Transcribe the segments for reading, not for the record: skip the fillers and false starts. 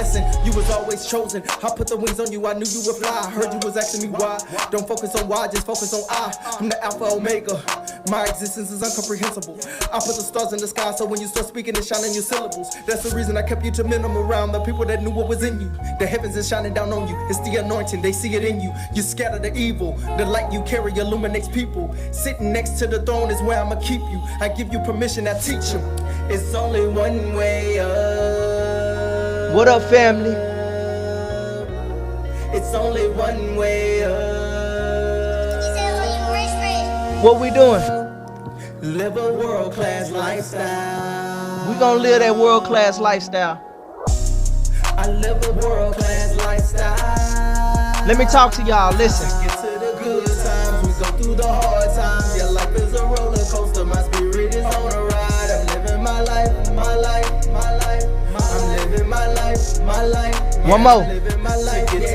blessing. You was always chosen. I put the wings on you, I knew you would fly. I heard you was asking me why. Don't focus on why, just focus on I. I'm the Alpha Omega. My existence is incomprehensible. I put the stars in the sky, so when you start speaking, it's shining your syllables. That's the reason I kept you to minimum around the people that knew what was in you. The heavens is shining down on you. It's the anointing, they see it in you. You scatter the evil. The light you carry illuminates people. Sitting next to the throne is where I'ma keep you. I give you permission, I teach you. It's only one way up. What up, family? It's only one way up. What we doing? Live a world-class lifestyle. We gonna live that world-class lifestyle. I live a world-class lifestyle. Let me talk to y'all. Listen. Get to the good times, we go through the hard times. Your life is a roller coaster, my spirit is on a ride. I'm living my life, my life, my life. I'm living my life, my life. One more. I'm living my life. Get to the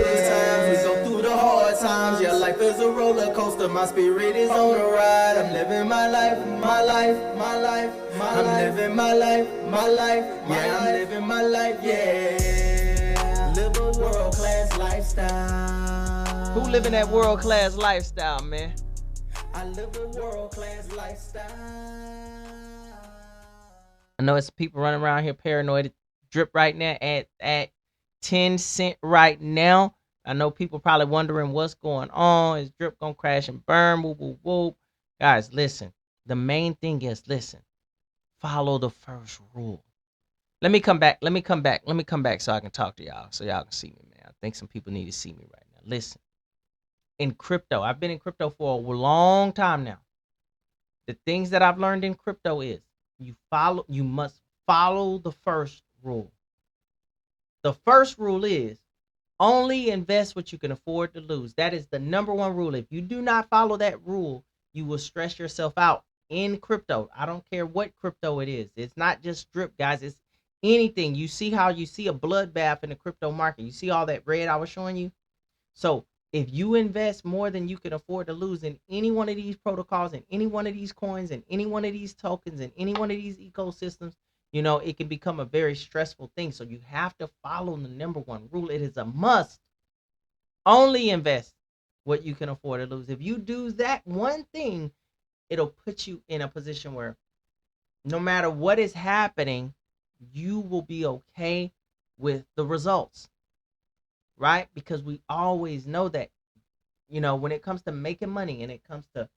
good times, we go through the hard times. Your life is a roller coaster, my spirit is on a ride. I'm living my life, my life, my life. I'm living my life, my life. Yeah, I'm living my life, yeah. Live a world-class lifestyle. Who living that world-class lifestyle, man? I live a world-class lifestyle. I know it's people running around here paranoid. Drip right now at 10 cent right now. I know people probably wondering what's going on. Is Drip gonna crash and burn? Whoop, whoop, whoop. Guys, listen. The main thing is, listen. Follow the first rule. Let me come back so I can talk to y'all, so y'all can see me, man. I think some people need to see me right now. Listen. In crypto, I've been in crypto for a long time now. The things that I've learned in crypto is you must follow the first rule. The first rule is only invest what you can afford to lose. That is the number one rule. If you do not follow that rule, you will stress yourself out in crypto. I don't care what crypto it is. It's not just Drip, guys. It's anything. You see how you see a bloodbath in the crypto market. You see all that red I was showing you? So if you invest more than you can afford to lose in any one of these protocols, in any one of these coins, in any one of these tokens, in any one of these ecosystems, you know, it can become a very stressful thing. So you have to follow the number one rule. It is a must. Only invest what you can afford to lose. If you do that one thing, it'll put you in a position where no matter what is happening, you will be okay with the results. Right? Because we always know that, you know, when it comes to making money and it comes to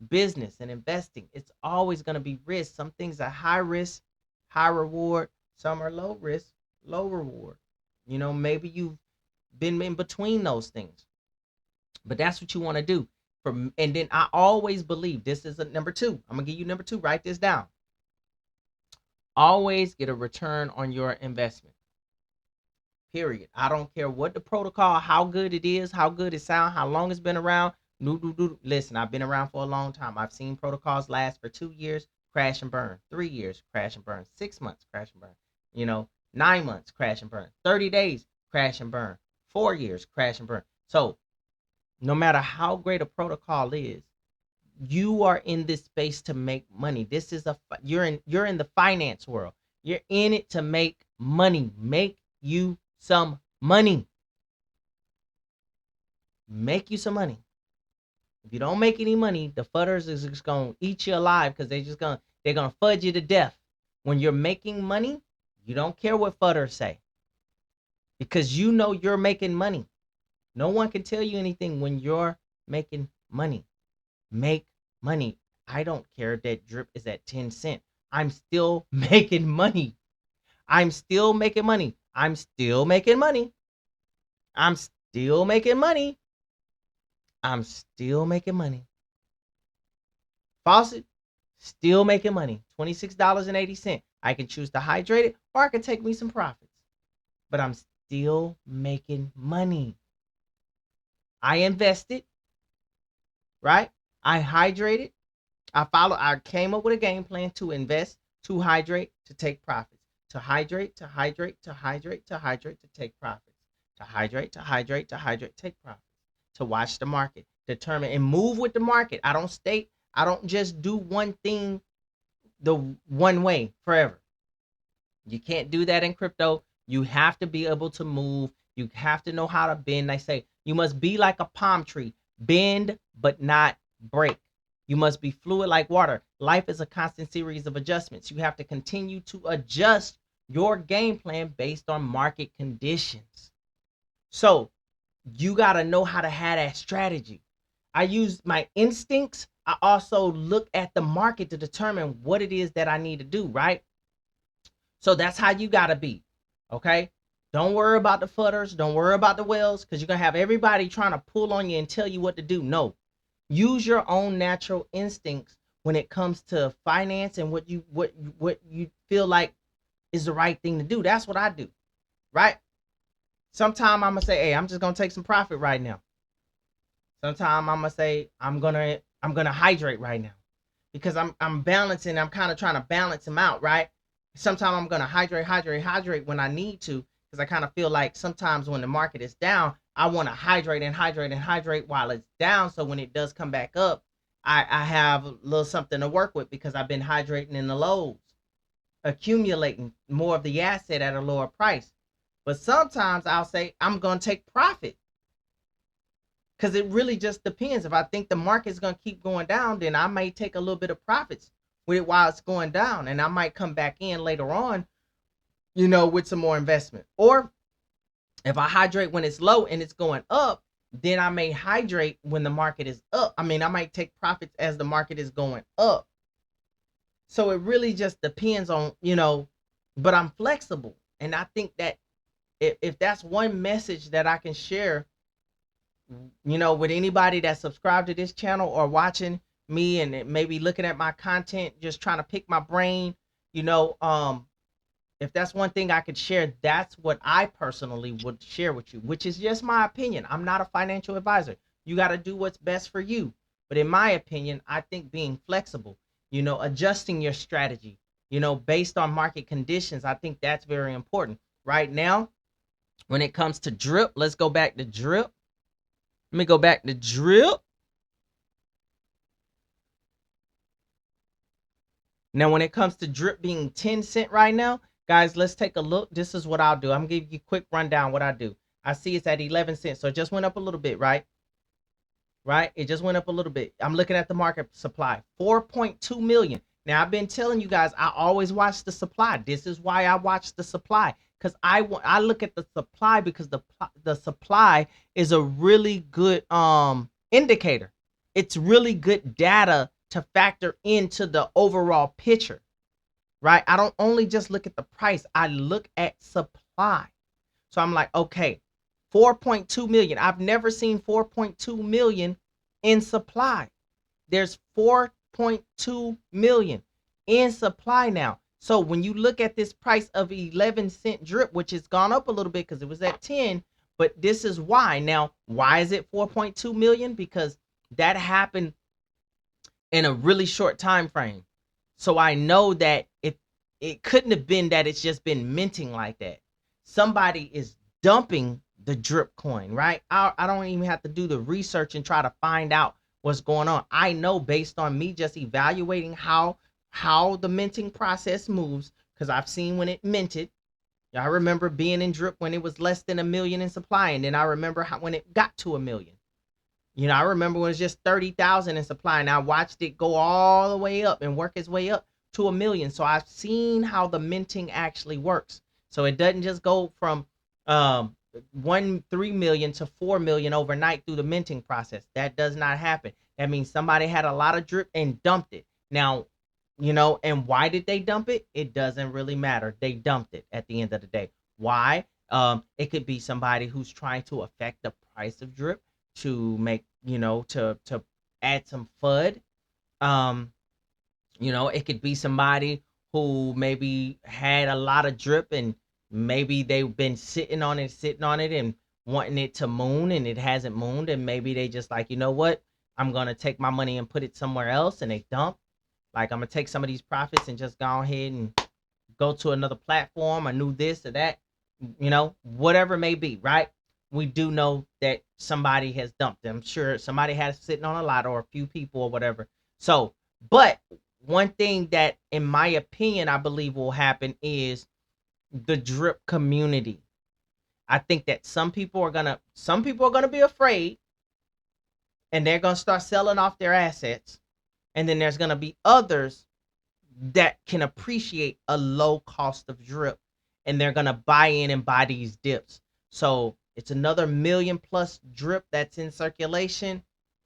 business and investing, it's always going to be risk. Some things are high risk, high reward. Some are low risk, low reward. You know, maybe you've been in between those things, but that's what you want to do. And then I always believe this is a number two. I'm gonna give you number two. Write this down. Always get a return on your investment. Period. I don't care what the protocol, how good it is, how good it sounds, how long it's been around. Listen, I've been around for a long time. I've seen protocols last for 2 years, crash and burn. 3 years, crash and burn. 6 months, crash and burn. You know, 9 months, crash and burn. 30 days, crash and burn. 4 years, crash and burn. So no matter how great a protocol is, you are in this space to make money. This is you're in the finance world. You're in it to make money. Make you some money. Make you some money. If you don't make any money, the fudders is just gonna eat you alive because they're gonna fudge you to death. When you're making money, you don't care what fudders say because you know you're making money. No one can tell you anything when you're making money. Make money. I don't care that Drip is at 10 cents. I'm still making money. I'm still making money. I'm still making money. I'm still making money. I'm still making money. Faucet, still making money. $26.80. I can choose to hydrate it or I can take me some profits. But I'm still making money. I invested, right? I hydrated. I came up with a game plan to invest, to hydrate, to take profits. To hydrate, to hydrate, to hydrate, to hydrate, to take profits. To hydrate, to hydrate, to hydrate, take profits. To watch the market, determine and move with the market. I don't just do one thing the one way forever. You can't do that in crypto. You have to be able to move. You have to know how to bend. They say you must be like a palm tree, bend but not break. You must be fluid like water. Life is a constant series of adjustments. You have to continue to adjust your game plan based on market conditions. So you got to know how to have that strategy. I use my instincts. I also look at the market to determine what it is that I need to do, right? So that's how you got to be. Okay. Don't worry about the footers. Don't worry about the whales, because you're going to have everybody trying to pull on you and tell you what to do. No, use your own natural instincts when it comes to finance and what you feel like is the right thing to do. That's what I do, right? Sometimes I'm gonna say, hey, I'm just gonna take some profit right now. Sometimes I'm gonna say I'm gonna hydrate right now, because I'm balancing. I'm kind of trying to balance them out, right? Sometimes I'm gonna hydrate when I need to, because I kind of feel like sometimes when the market is down, I want to hydrate while it's down, so when it does come back up, I have a little something to work with, because I've been hydrating in the lows, accumulating more of the asset at a lower price. But sometimes I'll say I'm gonna take profit, because it really just depends. If I think the market's going to keep going down, then I may take a little bit of profits with it while it's going down, and I might come back in later on, with some more investment. Or if I hydrate when it's low and it's going up, then I may hydrate when the market is up. I mean, I might take profits as the market is going up. So it really just depends on, but I'm flexible. And I think that if that's one message that I can share, with anybody that's subscribed to this channel or watching me and maybe looking at my content, just trying to pick my brain, if that's one thing I could share, that's what I personally would share with you, which is just my opinion. I'm not a financial advisor. You got to do what's best for you. But in my opinion, I think being flexible, adjusting your strategy, based on market conditions, I think that's very important. Right now, when it comes to drip, let's go back to drip. Let me go back to drip. Now, when it comes to drip being 10 cent right now, guys, let's take a look. This is what I'll do. I'm gonna give you a quick rundown what I do. I see it's at 11 cents. So it just went up a little bit, right? Right? It just went up a little bit. I'm looking at the market supply, 4.2 million. Now, I've been telling you guys, I always watch the supply. This is why I watch the supply, because I look at the supply, because the supply is a really good indicator. It's really good data to factor into the overall picture, right? I don't only just look at the price, I look at supply. So I'm like, okay, 4.2 million. I've never seen 4.2 million in supply. There's 4.2 million in supply now. So when you look at this price of 11 cent drip, which has gone up a little bit because it was at 10, but this is why. Now, why is it 4.2 million? Because that happened in a really short time frame. So I know that it couldn't have been that it's just been minting like that. Somebody is dumping the drip coin, right? I don't even have to do the research and try to find out what's going on. I know based on me just evaluating how the minting process moves, because I've seen when it minted. I remember being in drip when it was less than 1 million in supply, and then I remember when it got to 1 million. I remember when it was just 30,000 in supply, and I watched it go all the way up and work its way up to 1 million. So I've seen how the minting actually works. So it doesn't just go from 3 million to 4 million overnight through the minting process. That does not happen. That means somebody had a lot of drip and dumped it. Now, and why did they dump it? It doesn't really matter. They dumped it at the end of the day. Why? It could be somebody who's trying to affect the price of drip to make, to add some FUD. It could be somebody who maybe had a lot of drip, and maybe they've been sitting on it and wanting it to moon, and it hasn't mooned, and maybe they just like, what? I'm gonna take my money and put it somewhere else, and they dump. Like, I'm gonna take some of these profits and just go ahead and go to another platform, a new this or that, whatever it may be, right? We do know that somebody has dumped them. I'm sure somebody has sitting on a lot, or a few people or whatever. So, but one thing that, in my opinion, I believe will happen is the drip community. I think that some people are gonna be afraid, and they're gonna start selling off their assets. And then there's gonna be others that can appreciate a low cost of drip, and they're gonna buy in and buy these dips. So it's another million plus drip that's in circulation.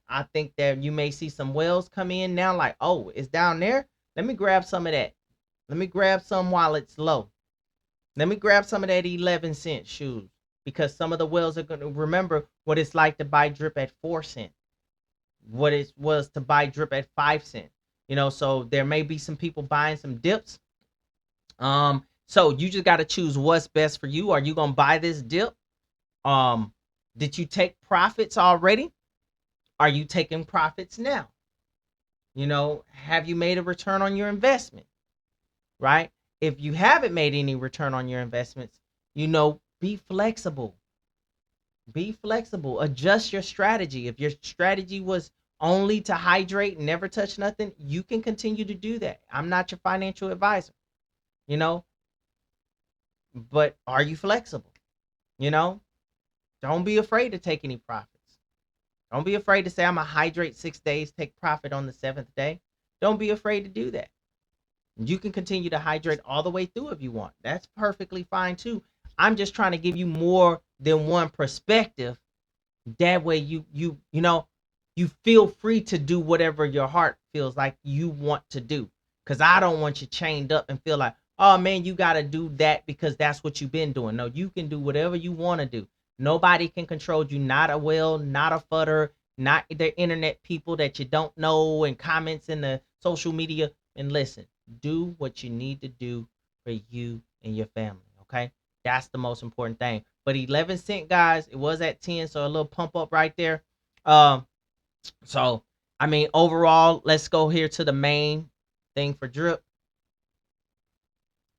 I think that you may see some whales come in now, like, oh, it's down there. Let me grab some of that. Let me grab some while it's low. Let me grab some of that 11-cent shoes, because some of the whales are going to remember what it's like to buy drip at 4 cents, what it was to buy drip at 5 cents. So there may be some people buying some dips. So you just got to choose what's best for you. Are you going to buy this dip? Did you take profits already? Are you taking profits now? Have you made a return on your investment? Right? If you haven't made any return on your investments, be flexible. Be flexible. Adjust your strategy. If your strategy was only to hydrate and never touch nothing, you can continue to do that. I'm not your financial advisor, you know, but are you flexible? Don't be afraid to take any profits. Don't be afraid to say, I'm going to hydrate 6 days, take profit on the 7th day. Don't be afraid to do that. You can continue to hydrate all the way through if you want. That's perfectly fine too. I'm just trying to give you more than one perspective. That way you feel free to do whatever your heart feels like you want to do. Because I don't want you chained up and feel like, oh man, you got to do that because that's what you've been doing. No, you can do whatever you want to do. Nobody can control you. Not a whale, not a futter, not the internet people that you don't know and comments in the social media. And listen, do what you need to do for you and your family. Okay. That's the most important thing. But 11 cent, guys, it was at 10. So a little pump up right there. So, I mean, overall, let's go here to the main thing for drip.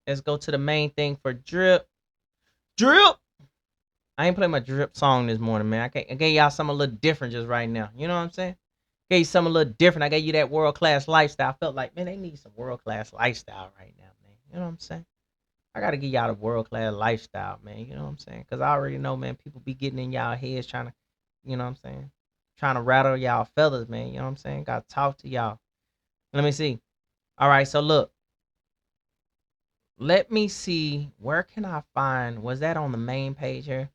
Let's go to the main thing for drip. Drip. I ain't playing my drip song this morning, man. I gave y'all something a little different just right now. You know what I'm saying? Gave you something a little different. I gave you that world-class lifestyle. I felt like, man, they need some world-class lifestyle right now, man. You know what I'm saying? I got to give y'all the world-class lifestyle, man. You know what I'm saying? Because I already know, man, people be getting in y'all heads trying to, you know what I'm saying? Trying to rattle y'all feathers, man. You know what I'm saying? Got to talk to y'all. Let me see. All right, so look. Let me see. Where can I find? Was that on the main page here?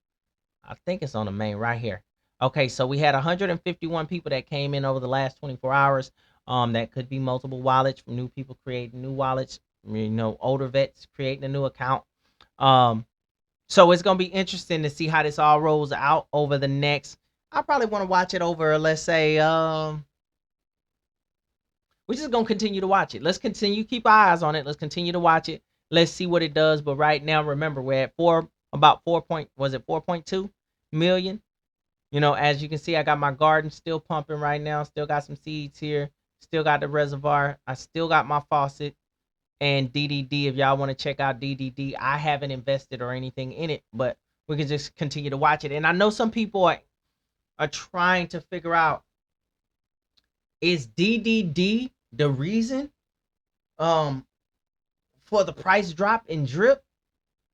I think it's on the main right here. Okay, so we had 151 people that came in over the last 24 hours. That could be multiple wallets, from new people creating new wallets, older vets creating a new account. So it's gonna be interesting to see how this all rolls out over the next. I probably want to watch it over, let's say, we're just gonna continue to watch it. Let's continue keep our eyes on it. Let's continue to watch it. Let's see what it does. But right now, remember, we're at about 4.2 million. As you can see, I got my garden still pumping right now. Still got some seeds here. Still got the reservoir. I still got my faucet and DDD. If y'all want to check out DDD, I haven't invested or anything in it, but we can just continue to watch it. And I know some people are trying to figure out, is DDD the reason for the price drop in drip?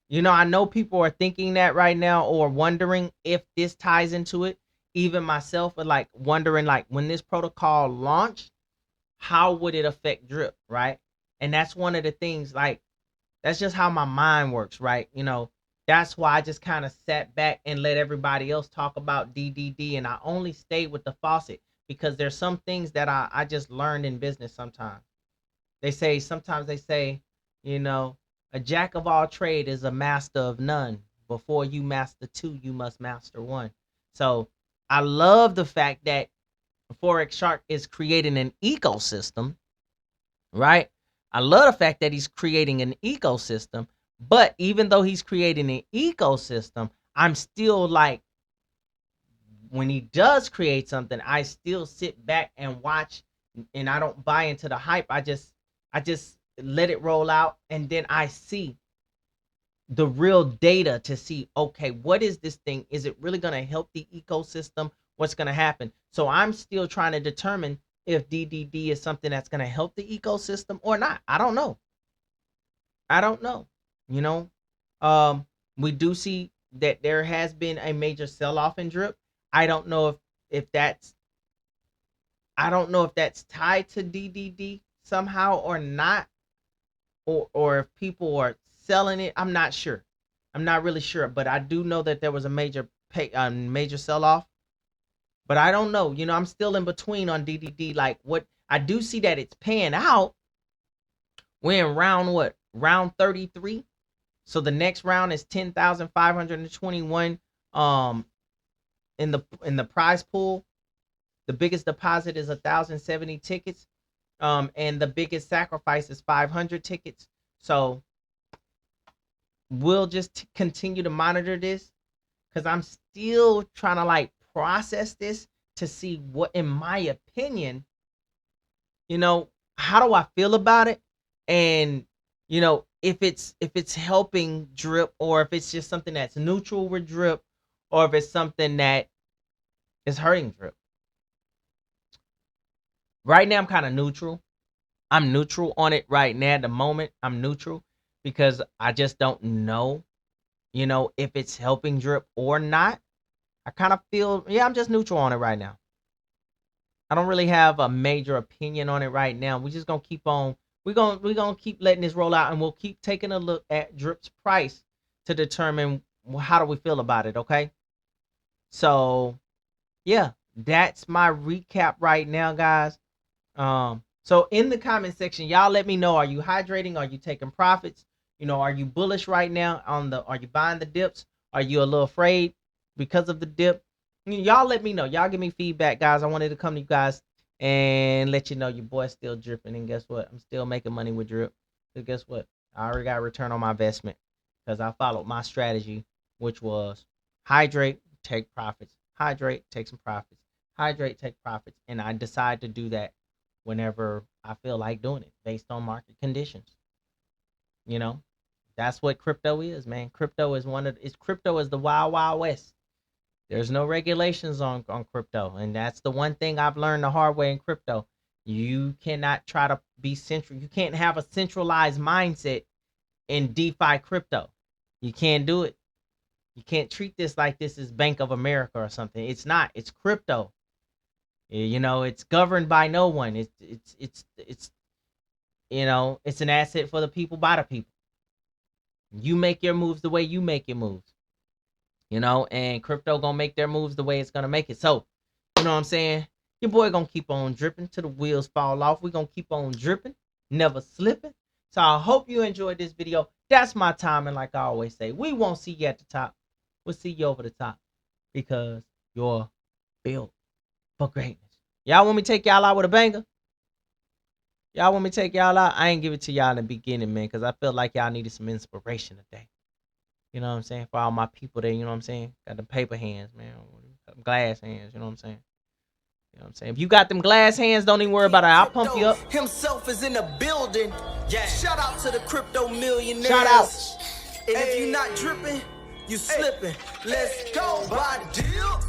I know people are thinking that right now, or wondering if this ties into it. Even myself are like wondering, like, when this protocol launched, how would it affect drip, right? And that's one of the things, like, that's just how my mind works, right? That's why I just kind of sat back and let everybody else talk about DDD, and I only stayed with the faucet because there's some things that I just learned in business. Sometimes they say, a jack of all trade is a master of none. Before you master two, you must master one. So I love the fact that Forex Shark is creating an ecosystem, right? I love the fact that he's creating an ecosystem, but even though he's creating an ecosystem, I'm still like, when he does create something, I still sit back and watch, and I don't buy into the hype. I just let it roll out, and then I see the real data to see, okay, what is this thing? Is it really going to help the ecosystem? What's going to happen? So I'm still trying to determine if DDD is something that's going to help the ecosystem or not. I don't know. You know, We do see that there has been a major sell-off in drip. I don't know if that's tied to DDD somehow or not, or if people are selling it. I'm not sure. I'm not really sure, but I do know that there was a major sell-off. But I don't know. I'm still in between on DDD. Like, what I do see that it's paying out. We're in round 33. So the next round is 10,521 in the prize pool. The biggest deposit is 1,070 tickets. And the biggest sacrifice is 500 tickets. So we'll just continue to monitor this, because I'm still trying to like process this to see what, in my opinion, how do I feel about it, and if it's helping drip, or if it's just something that's neutral with drip, or if it's something that is hurting drip. Right now I'm kind of neutral. I'm neutral on it right now at the moment. I'm neutral because I just don't know, if it's helping drip or not. I kind of feel, I'm just neutral on it right now. I don't really have a major opinion on it right now. We're just gonna keep on. We're gonna keep letting this roll out, and we'll keep taking a look at drip's price to determine how do we feel about it. Okay. So yeah, that's my recap right now, guys. So in the comment section, y'all let me know: are you hydrating? Are you taking profits? Are you bullish right now are you buying the dips? Are you a little afraid because of the dip? Y'all let me know. Y'all give me feedback, guys. I wanted to come to you guys and let you know your boy's still dripping. And guess what? I'm still making money with drip. So guess what? I already got a return on my investment because I followed my strategy, which was hydrate, take profits. Hydrate, take some profits. Hydrate, take profits. And I decide to do that whenever I feel like doing it based on market conditions. That's what crypto is, man. Crypto is crypto is the wild, wild west. There's no regulations on crypto. And that's the one thing I've learned the hard way in crypto. You cannot try to be central. You can't have a centralized mindset in DeFi crypto. You can't do it. You can't treat this like this is Bank of America or something. It's not. It's crypto. It's governed by no one. It's an asset for the people, by the people. You make your moves the way you make your moves. And crypto gonna make their moves the way it's gonna make it. So, you know what I'm saying? Your boy gonna keep on dripping till the wheels fall off. We gonna keep on dripping, never slipping. So I hope you enjoyed this video. That's my time, and like I always say, we won't see you at the top. We'll see you over the top, because you're built for greatness. Y'all want me to take y'all out with a banger? Y'all want me to take y'all out? I ain't give it to y'all in the beginning, man, because I felt like y'all needed some inspiration today. You know what I'm saying? For all my people there, you know what I'm saying? Got the paper hands, man. Glass hands, you know what I'm saying? You know what I'm saying? If you got them glass hands, don't even worry about it. I'll pump you up. Himself is in the building. Yeah. Shout out to the crypto millionaires. Shout out. And if you're not dripping, you slipping. Let's go by the deal.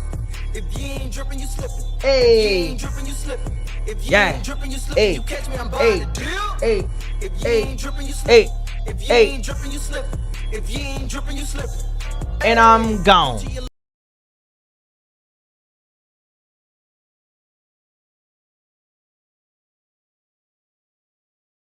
If you ain't dripping, you slipping. Hey. If you ain't dripping, you slipping. If you ain't dripping, you slipping. You catch me, I'm by the deal. If you ain't dripping, you slipping. If you ain't dripping, you slipping. If you ain't dripping, you slipping. And I'm gone.